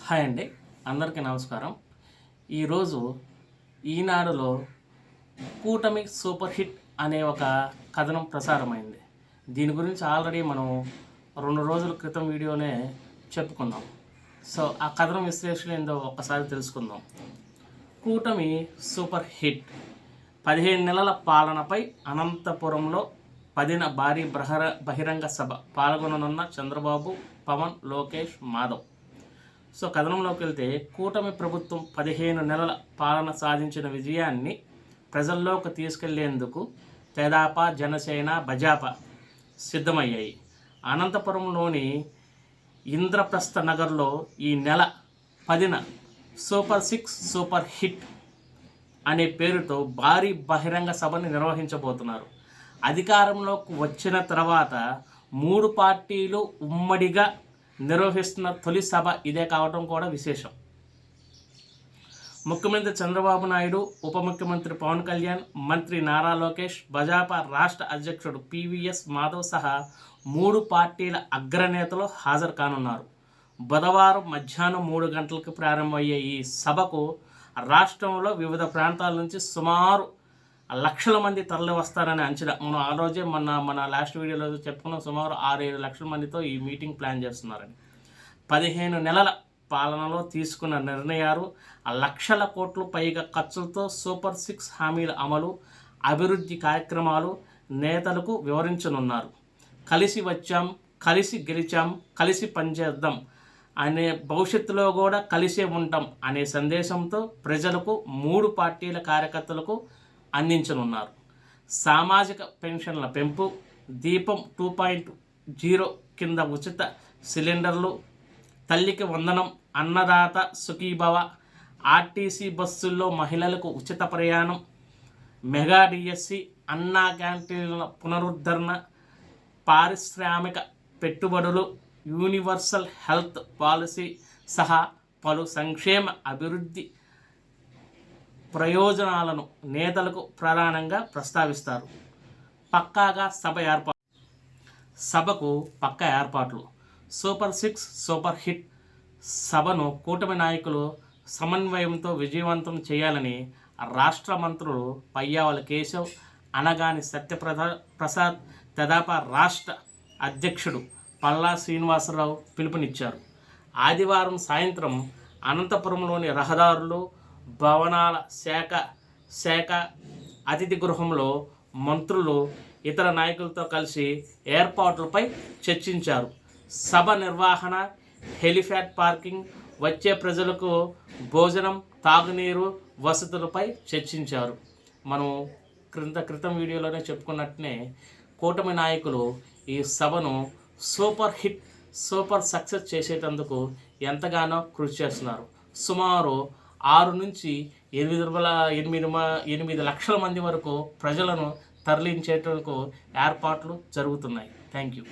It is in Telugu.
హాయ్ అండి, అందరికీ నమస్కారం. ఈరోజు ఈనాడులో కూటమి సూపర్ హిట్ అనే ఒక కథనం ప్రసారమైంది. దీని గురించి ఆల్రెడీ మనం 2 రోజుల క్రితం వీడియోనే చెప్పుకున్నాం. సో ఆ కథనం విశ్లేషణ ఏందో ఒక్కసారి తెలుసుకుందాం. కూటమి సూపర్ హిట్ 15 నెలల పాలనపై అనంతపురంలో 10న భారీ బహిరంగ సభ పాల్గొననున్న చంద్రబాబు, పవన్, లోకేష్, మాధవ్. సో కథనంలోకి వెళ్తే, కూటమి ప్రభుత్వం 15 నెలల పాలన సాధించిన విజయాన్ని ప్రజల్లోకి తీసుకెళ్లేందుకు తెదాపా, జనసేన, భాజపా సిద్ధమయ్యాయి. అనంతపురంలోని ఇంద్రప్రస్థ నగర్లో ఈ నెల 10న సూపర్ 6 సూపర్ హిట్ అనే పేరుతో భారీ బహిరంగ సభని నిర్వహించబోతున్నారు. అధికారంలోకి వచ్చిన తర్వాత 3 పార్టీలు ఉమ్మడిగా నిర్వహిస్తున్న తొలి సభ ఇదే కావడం కూడా విశేషం. ముఖ్యమంత్రి చంద్రబాబు నాయుడు, ఉప ముఖ్యమంత్రి పవన్ కళ్యాణ్, మంత్రి నారా లోకేష్, భాజపా రాష్ట్ర అధ్యక్షుడు పివిఎస్ మాధవ్ సహా 3 పార్టీల అగ్రనేతలు హాజరు కానున్నారు. బుధవారం మధ్యాహ్నం 3 గంటలకు ప్రారంభమయ్యే ఈ సభకు రాష్ట్రంలో వివిధ ప్రాంతాల నుంచి సుమారు లక్షల మంది తరలి వస్తారని అంచనా. మనం ఆ రోజే మన లాస్ట్ వీడియోలో చెప్పుకున్నాం, సుమారు 6-7 లక్షల మందితో ఈ మీటింగ్ ప్లాన్ చేస్తున్నారని. 15 నెలల పాలనలో తీసుకున్న నిర్ణయాలు, లక్షల కోట్లు పైగా ఖర్చులతో సూపర్ 6 హామీల అమలు, అభివృద్ధి కార్యక్రమాలు నేతలకు వివరించనున్నారు. కలిసి వచ్చాం, కలిసి గెలిచాం, కలిసి పనిచేద్దాం అనే, భవిష్యత్తులో కూడా కలిసే ఉంటాం అనే సందేశంతో ప్రజలకు, 3 పార్టీల కార్యకర్తలకు అందించనున్నారు. సామాజిక పెన్షన్ల పెంపు, దీపం 2.0 కింద ఉచిత సిలిండర్లు, తల్లికి వందనం, అన్నదాత సుఖీభవ, ఆర్టీసీ బస్సుల్లో మహిళలకు ఉచిత ప్రయాణం, మెగా డిఎస్సి, అన్నా క్యాంటీన్ల పునరుద్ధరణ, పారిశ్రామిక పెట్టుబడులు, యూనివర్సల్ హెల్త్ పాలసీ సహా పలు సంక్షేమ అభివృద్ధి ప్రయోజనాలను నేతలకు ప్రధానంగా ప్రస్తావిస్తారు. సభకు పక్కా ఏర్పాట్లు. సూపర్ 6 సూపర్ హిట్ సభను కూటమి నాయకులు సమన్వయంతో విజయవంతం చేయాలని రాష్ట్ర మంత్రులు పయ్యావుల కేశవ్, అనగాని సత్యప్రసాద్, తెదాపా రాష్ట్ర అధ్యక్షుడు పల్లా శ్రీనివాసరావు పిలుపునిచ్చారు. ఆదివారం సాయంత్రం అనంతపురంలోని రహదారులు, భవనాల శాఖ అతిథి గృహంలో మంత్రులు ఇతర నాయకులతో కలిసి ఏర్పాట్లపై చర్చించారు. సభ నిర్వహణ, హెలిప్యాడ్ పార్కింగ్, వచ్చే ప్రజలకు భోజనం, తాగునీరు వసతులపై చర్చించారు. మనం క్రితం వీడియోలోనే చెప్పుకున్నట్టునే కూటమి నాయకులు ఈ సభను సూపర్ హిట్, సూపర్ సక్సెస్ చేసేటందుకు ఎంతగానో కృషి చేస్తున్నారు. సుమారు 6 నుంచి 8 లక్షల మంది వరకు ప్రజలను తరలించేందుకు ఏర్పాట్లు జరుగుతున్నాయి. Thank you.